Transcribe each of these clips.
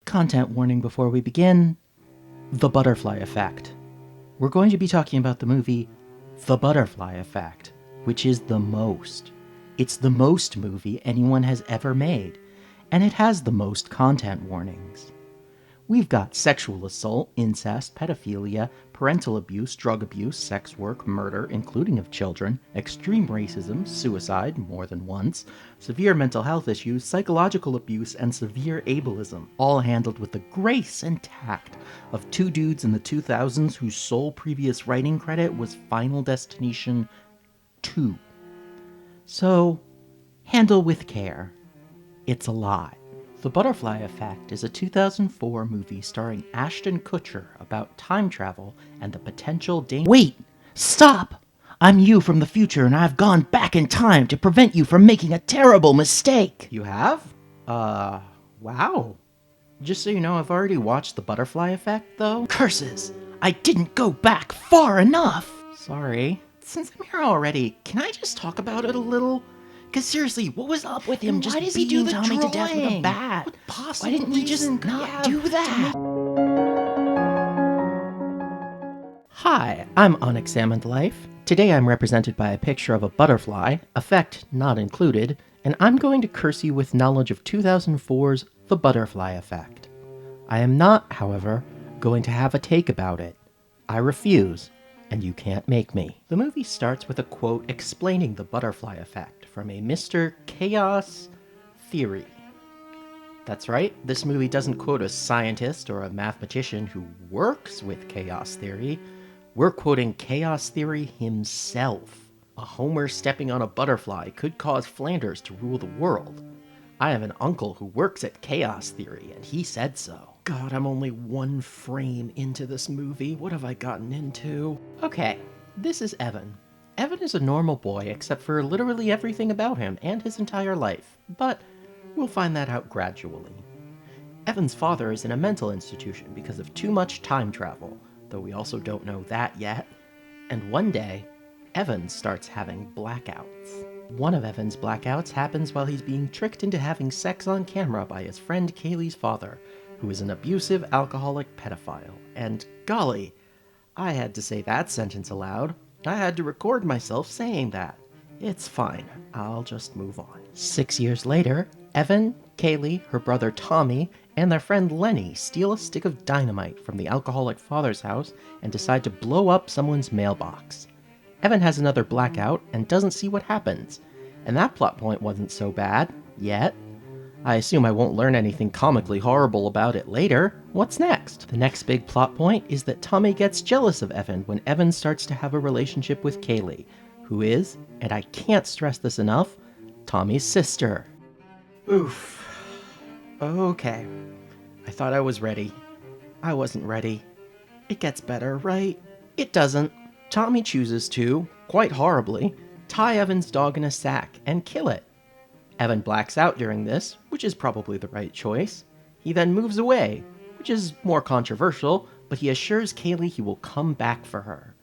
Content warning before we begin. The Butterfly Effect. We're going to be talking about the movie The Butterfly Effect, which is the most. It's the most movie anyone has ever made, and it has the most content warnings. We've got sexual assault, incest, pedophilia, parental abuse, drug abuse, sex work, murder, including of children, extreme racism, suicide more than once, severe mental health issues, psychological abuse, and severe ableism, all handled with the grace and tact of two dudes in the 2000s whose sole previous writing credit was Final Destination 2. So, handle with care. It's a lot. The Butterfly Effect is a 2004 movie starring Ashton Kutcher about time travel and the potential danger— Wait! Stop! I'm you from the future and I've gone back in time to prevent you from making a terrible mistake! You have? Wow. Just so you know, I've already watched The Butterfly Effect, though. Curses! I didn't go back far enough! Sorry. Since I'm here already, can I just talk about it a little? Because seriously, what was up with him just beating Tommy to death with a bat? Why didn't he just not do that? Hi, I'm Unexamined Life. Today I'm represented by a picture of a butterfly, effect not included, and I'm going to curse you with knowledge of 2004's The Butterfly Effect. I am not, however, going to have a take about it. I refuse, and you can't make me. The movie starts with a quote explaining the butterfly effect from a Mr. Chaos Theory. That's right, this movie doesn't quote a scientist or a mathematician who works with chaos theory. We're quoting chaos theory himself. A Homer stepping on a butterfly could cause Flanders to rule the world. I have an uncle who works at chaos theory, and he said so. God, I'm only one frame into this movie. What have I gotten into? Okay, this is Evan. Evan is a normal boy except for literally everything about him and his entire life, but we'll find that out gradually. Evan's father is in a mental institution because of too much time travel, though we also don't know that yet. And one day, Evan starts having blackouts. One of Evan's blackouts happens while he's being tricked into having sex on camera by his friend Kaylee's father, who is an abusive, alcoholic pedophile. And golly, I had to say that sentence aloud. I had to record myself saying that. It's fine. I'll just move on. 6 years later, Evan, Kaylee, her brother Tommy, and their friend Lenny steal a stick of dynamite from the alcoholic father's house and decide to blow up someone's mailbox. Evan has another blackout and doesn't see what happens, and that plot point wasn't so bad, yet. I assume I won't learn anything comically horrible about it later. What's next? The next big plot point is that Tommy gets jealous of Evan when Evan starts to have a relationship with Kaylee, who is, and I can't stress this enough, Tommy's sister. Oof. Okay. I thought I was ready. I wasn't ready. It gets better, right? It doesn't. Tommy chooses to, quite horribly, tie Evan's dog in a sack and kill it. Evan blacks out during this, which is probably the right choice. He then moves away, which is more controversial, but he assures Kaylee he will come back for her.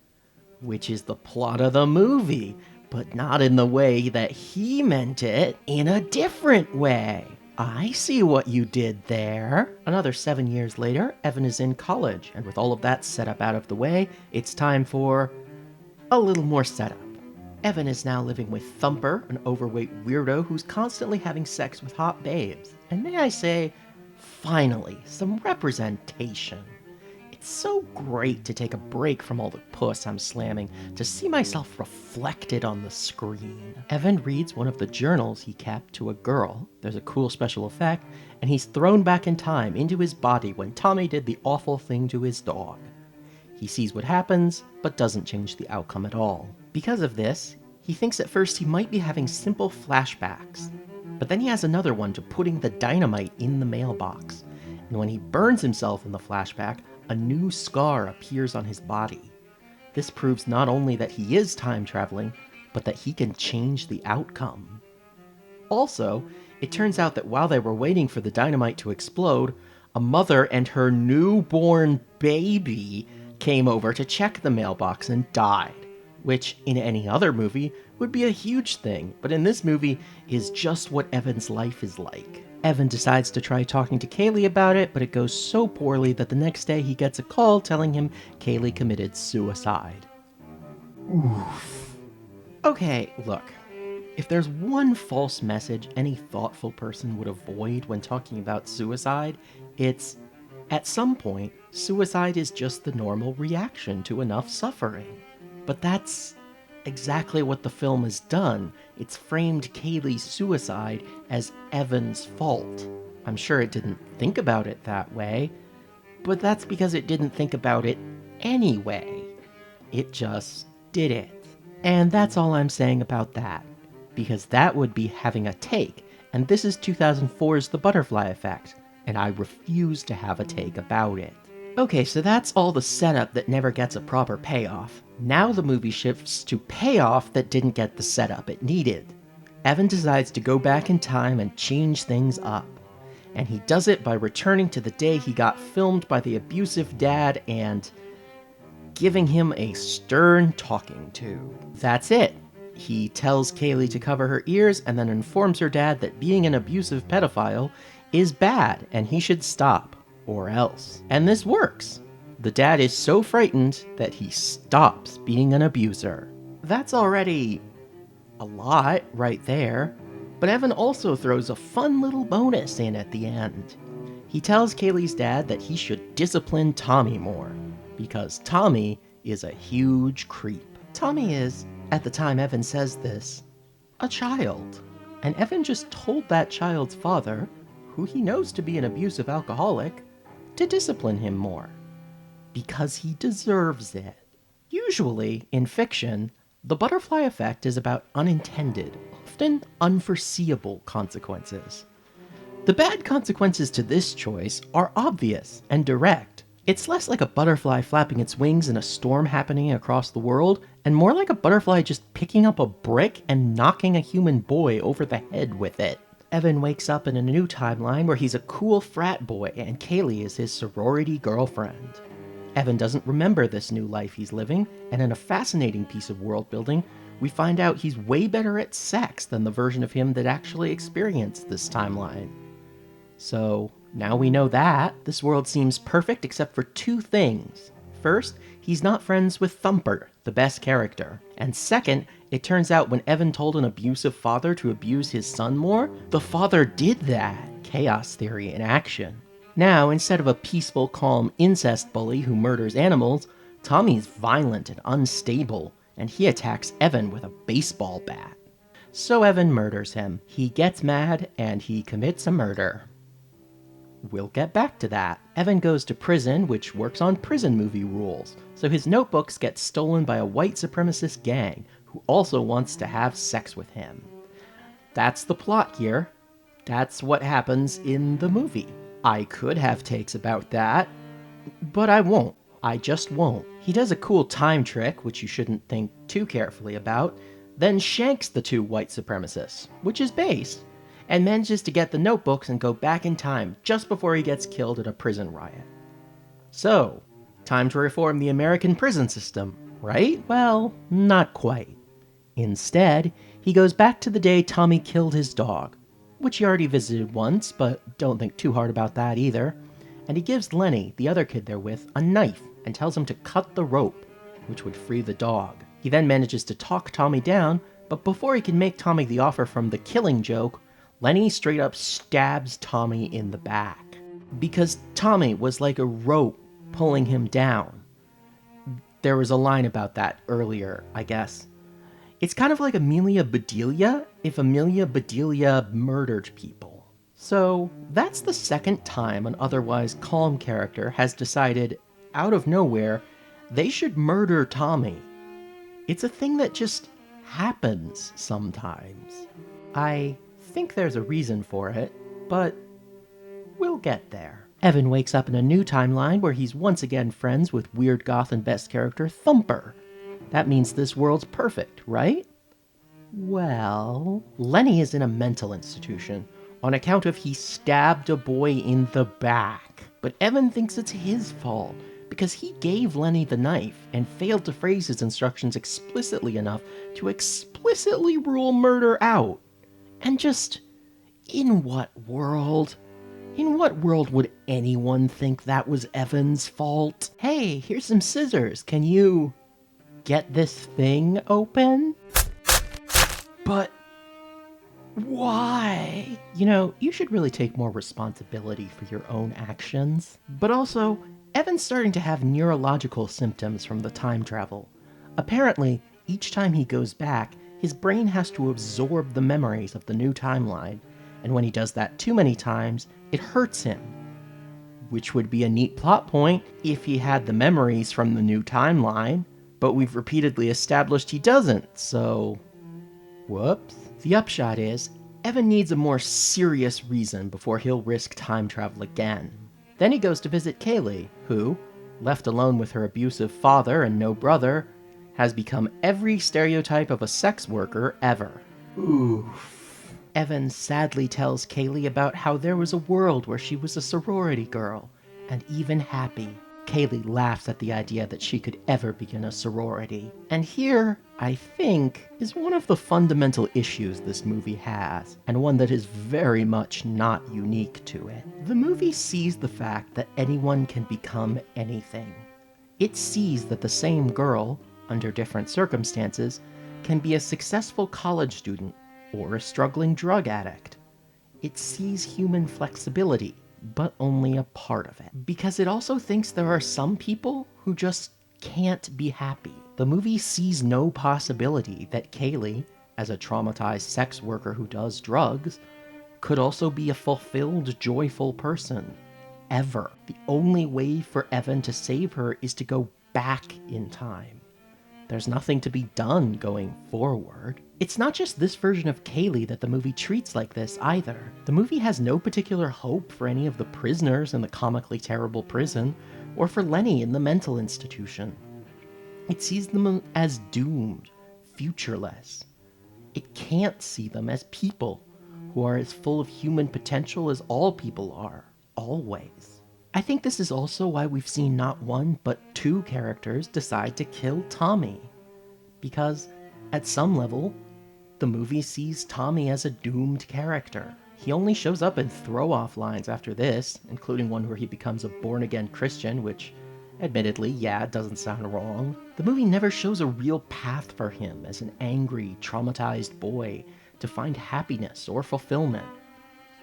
Which is the plot of the movie, but not in the way that he meant it, in a different way. I see what you did there. Another 7 years later, Evan is in college, and with all of that setup out of the way, it's time for a little more setup. Evan is now living with Thumper, an overweight weirdo who's constantly having sex with hot babes. And may I say, finally, some representation. It's so great to take a break from all the puss I'm slamming to see myself reflected on the screen. Evan reads one of the journals he kept to a girl. There's a cool special effect, and he's thrown back in time into his body when Tommy did the awful thing to his dog. He sees what happens, but doesn't change the outcome at all. Because of this, he thinks at first he might be having simple flashbacks. But then he has another one to putting the dynamite in the mailbox. And when he burns himself in the flashback, a new scar appears on his body. This proves not only that he is time traveling, but that he can change the outcome. Also, it turns out that while they were waiting for the dynamite to explode, a mother and her newborn baby came over to check the mailbox and died, which in any other movie would be a huge thing, but in this movie is just what Evan's life is like. Evan decides to try talking to Kaylee about it, but it goes so poorly that the next day he gets a call telling him Kaylee committed suicide. Oof. Okay, look. If there's one false message any thoughtful person would avoid when talking about suicide, it's, at some point, suicide is just the normal reaction to enough suffering. But that's exactly what the film has done. It's framed Kaylee's suicide as Evan's fault. I'm sure it didn't think about it that way, but that's because it didn't think about it anyway. It just did it. And that's all I'm saying about that, because that would be having a take, and this is 2004's The Butterfly Effect, and I refuse to have a take about it. Okay, so that's all the setup that never gets a proper payoff. Now the movie shifts to payoff that didn't get the setup it needed. Evan decides to go back in time and change things up. And he does it by returning to the day he got filmed by the abusive dad and giving him a stern talking to. That's it. He tells Kaylee to cover her ears and then informs her dad that being an abusive pedophile is bad and he should stop, or else. And this works. The dad is so frightened that he stops being an abuser. That's already a lot right there, but Evan also throws a fun little bonus in at the end. He tells Kaylee's dad that he should discipline Tommy more, because Tommy is a huge creep. Tommy is, at the time Evan says this, a child. And Evan just told that child's father, who he knows to be an abusive alcoholic, to discipline him more. Because he deserves it. Usually, in fiction, the butterfly effect is about unintended, often unforeseeable consequences. The bad consequences to this choice are obvious and direct. It's less like a butterfly flapping its wings in a storm happening across the world, and more like a butterfly just picking up a brick and knocking a human boy over the head with it. Evan wakes up in a new timeline where he's a cool frat boy and Kaylee is his sorority girlfriend. Evan doesn't remember this new life he's living, and in a fascinating piece of world building, we find out he's way better at sex than the version of him that actually experienced this timeline. So, now we know that. This world seems perfect except for two things. First, he's not friends with Thumper, the best character. And second, it turns out when Evan told an abusive father to abuse his son more, the father did that. Chaos theory in action. Now, instead of a peaceful, calm incest bully who murders animals, Tommy's violent and unstable, and he attacks Evan with a baseball bat. So Evan murders him. He gets mad, and he commits a murder. We'll get back to that. Evan goes to prison, which works on prison movie rules, so his notebooks get stolen by a white supremacist gang, who also wants to have sex with him. That's the plot here. That's what happens in the movie. I could have takes about that, but I won't. I just won't. He does a cool time trick, which you shouldn't think too carefully about, then shanks the two white supremacists, which is based, and manages to get the notebooks and go back in time just before he gets killed at a prison riot. So, time to reform the American prison system, right? Well, not quite. Instead, he goes back to the day Tommy killed his dog, which he already visited once, but don't think too hard about that either. And he gives Lenny, the other kid they're with, a knife and tells him to cut the rope, which would free the dog. He then manages to talk Tommy down, but before he can make Tommy the offer from the killing joke, Lenny straight up stabs Tommy in the back. Because Tommy was like a rope pulling him down. There was a line about that earlier, I guess. It's kind of like Amelia Bedelia if Amelia Bedelia murdered people. So that's the second time an otherwise calm character has decided, out of nowhere, they should murder Tommy. It's a thing that just happens sometimes. I think there's a reason for it, but we'll get there. Evan wakes up in a new timeline where he's once again friends with weird goth and best character Thumper. That means this world's perfect, right? Well, Lenny is in a mental institution on account of he stabbed a boy in the back. But Evan thinks it's his fault because he gave Lenny the knife and failed to phrase his instructions explicitly enough to explicitly rule murder out. And just In what world? In what world would anyone think that was Evan's fault? Hey, here's some scissors. Can you get this thing open? But why? You know, you should really take more responsibility for your own actions. But also, Evan's starting to have neurological symptoms from the time travel. Apparently, each time he goes back, his brain has to absorb the memories of the new timeline, and when he does that too many times, it hurts him. Which would be a neat plot point if he had the memories from the new timeline, but we've repeatedly established he doesn't, so whoops. The upshot is, Evan needs a more serious reason before he'll risk time travel again. Then he goes to visit Kaylee, who, left alone with her abusive father and no brother, has become every stereotype of a sex worker ever. Oof. Evan sadly tells Kaylee about how there was a world where she was a sorority girl, and even happy. Kaylee laughs at the idea that she could ever be in a sorority. And here, I think, is one of the fundamental issues this movie has, and one that is very much not unique to it. The movie sees the fact that anyone can become anything. It sees that the same girl, under different circumstances, can be a successful college student or a struggling drug addict. It sees human flexibility, but only a part of it. Because it also thinks there are some people who just can't be happy. The movie sees no possibility that Kaylee, as a traumatized sex worker who does drugs, could also be a fulfilled, joyful person. Ever. The only way for Evan to save her is to go back in time. There's nothing to be done going forward. It's not just this version of Kaylee that the movie treats like this either. The movie has no particular hope for any of the prisoners in the comically terrible prison, or for Lenny in the mental institution. It sees them as doomed, futureless. It can't see them as people who are as full of human potential as all people are, always. I think this is also why we've seen not one, but two characters decide to kill Tommy. Because, at some level, the movie sees Tommy as a doomed character. He only shows up in throw-off lines after this, including one where he becomes a born-again Christian, which, admittedly, yeah, doesn't sound wrong. The movie never shows a real path for him as an angry, traumatized boy to find happiness or fulfillment.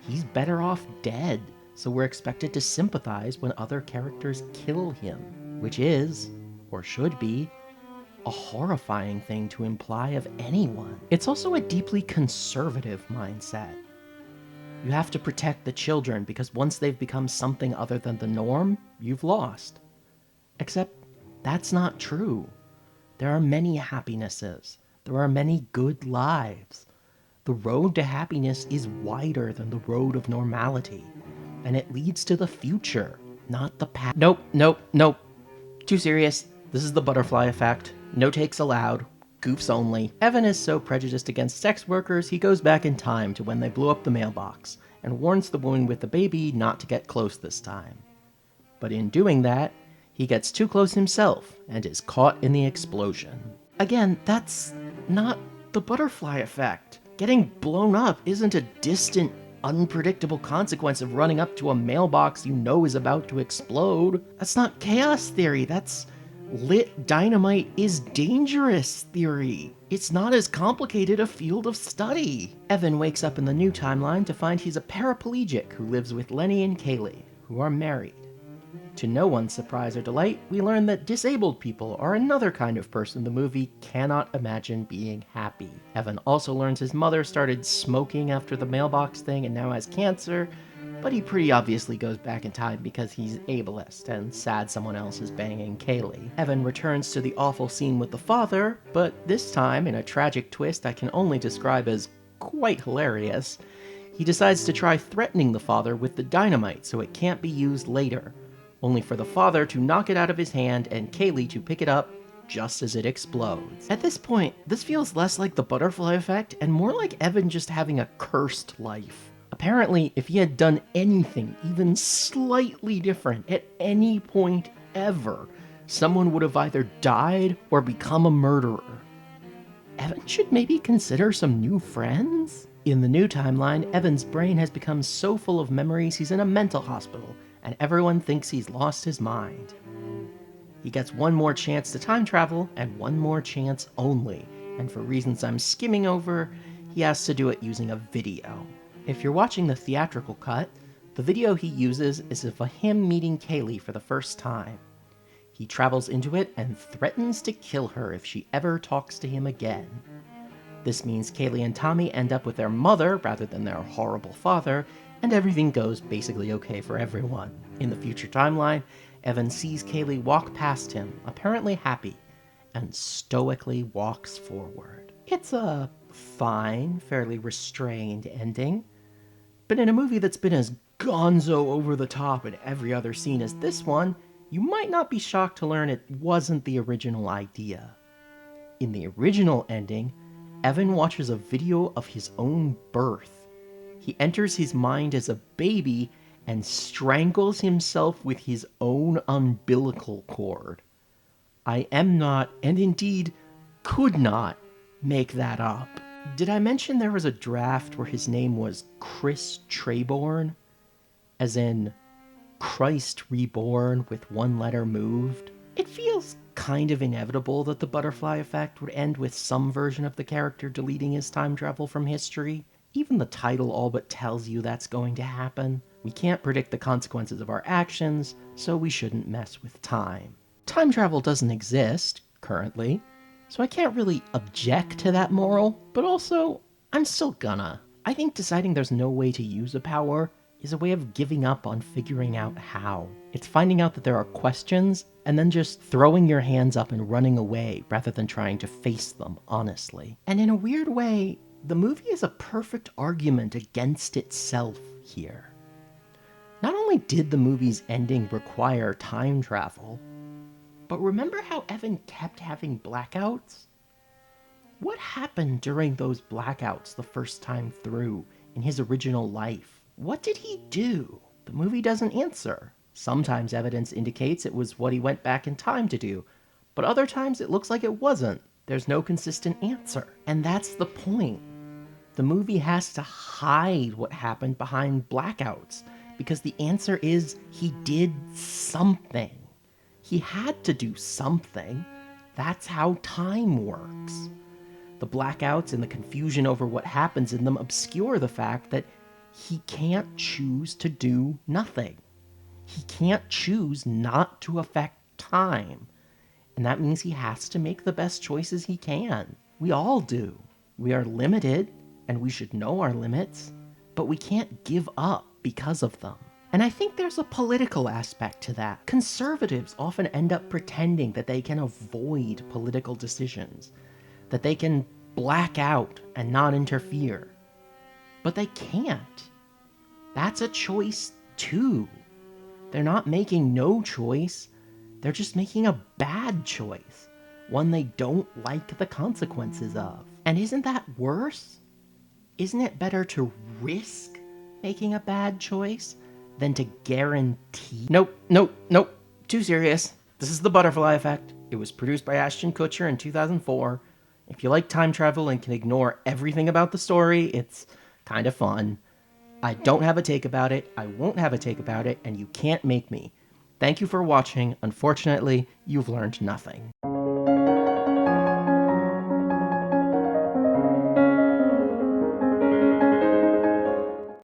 He's better off dead, so we're expected to sympathize when other characters kill him, which is, or should be, a horrifying thing to imply of anyone. It's also a deeply conservative mindset. You have to protect the children because once they've become something other than the norm, you've lost. Except that's not true. There are many happinesses. There are many good lives. The road to happiness is wider than the road of normality, and it leads to the future, not the past. Nope. Too serious. This is the butterfly effect. No takes allowed. Goofs only. Evan is so prejudiced against sex workers, he goes back in time to when they blew up the mailbox, and warns the woman with the baby not to get close this time. But in doing that, he gets too close himself, and is caught in the explosion. Again, that's not the butterfly effect. Getting blown up isn't a distant, unpredictable consequence of running up to a mailbox you know is about to explode. That's not chaos theory, that's lit dynamite is dangerous theory. It's not as complicated a field of study. Evan wakes up in the new timeline to find he's a paraplegic who lives with Lenny and Kaylee, who are married. To no one's surprise or delight, we learn that disabled people are another kind of person the movie cannot imagine being happy. Evan also learns his mother started smoking after the mailbox thing and now has cancer, but he pretty obviously goes back in time because he's ableist and sad someone else is banging Kaylee. Evan returns to the awful scene with the father, but this time, in a tragic twist I can only describe as quite hilarious, he decides to try threatening the father with the dynamite so it can't be used later, only for the father to knock it out of his hand and Kaylee to pick it up just as it explodes. At this point, this feels less like the butterfly effect and more like Evan just having a cursed life. Apparently, if he had done anything even slightly different at any point ever, someone would have either died or become a murderer. Evan should maybe consider some new friends? In the new timeline, Evan's brain has become so full of memories he's in a mental hospital, and everyone thinks he's lost his mind. He gets one more chance to time travel, and one more chance only, and for reasons I'm skimming over, he has to do it using a video. If you're watching the theatrical cut, the video he uses is of him meeting Kaylee for the first time. He travels into it and threatens to kill her if she ever talks to him again. This means Kaylee and Tommy end up with their mother rather than their horrible father, and everything goes basically okay for everyone. In the future timeline, Evan sees Kaylee walk past him, apparently happy, and stoically walks forward. It's a fine, fairly restrained ending, but in a movie that's been as gonzo over the top in every other scene as this one, you might not be shocked to learn it wasn't the original idea. In the original ending, Evan watches a video of his own birth. He enters his mind as a baby and strangles himself with his own umbilical cord. I am not, and indeed could not, make that up. Did I mention there was a draft where his name was Chris Trayborn? As in, Christ reborn with one letter moved? It feels kind of inevitable that the butterfly effect would end with some version of the character deleting his time travel from history. Even the title all but tells you that's going to happen. We can't predict the consequences of our actions, so we shouldn't mess with time. Time travel doesn't exist, currently, so I can't really object to that moral, but also, I'm still gonna. I think deciding there's no way to use a power is a way of giving up on figuring out how. It's finding out that there are questions, and then just throwing your hands up and running away rather than trying to face them honestly. And in a weird way, the movie is a perfect argument against itself here. Not only did the movie's ending require time travel, but remember how Evan kept having blackouts? What happened during those blackouts the first time through in his original life? What did he do? The movie doesn't answer. Sometimes evidence indicates it was what he went back in time to do, but other times it looks like it wasn't. There's no consistent answer. And that's the point. The movie has to hide what happened behind blackouts, because the answer is he did something. He had to do something. That's how time works. The blackouts and the confusion over what happens in them obscure the fact that he can't choose to do nothing. He can't choose not to affect time. And that means he has to make the best choices he can. We all do. We are limited, and we should know our limits, but we can't give up because of them. And I think there's a political aspect to that. Conservatives often end up pretending that they can avoid political decisions, that they can black out and not interfere. But they can't. That's a choice too. They're not making no choice. They're just making a bad choice. One they don't like the consequences of. And isn't that worse? Isn't it better to risk making a bad choice than to guarantee? Nope. Too serious. This is The Butterfly Effect. It was produced by Ashton Kutcher in 2004. If you like time travel and can ignore everything about the story, it's kind of fun. I don't have a take about it, I won't have a take about it, and you can't make me. Thank you for watching. Unfortunately, you've learned nothing.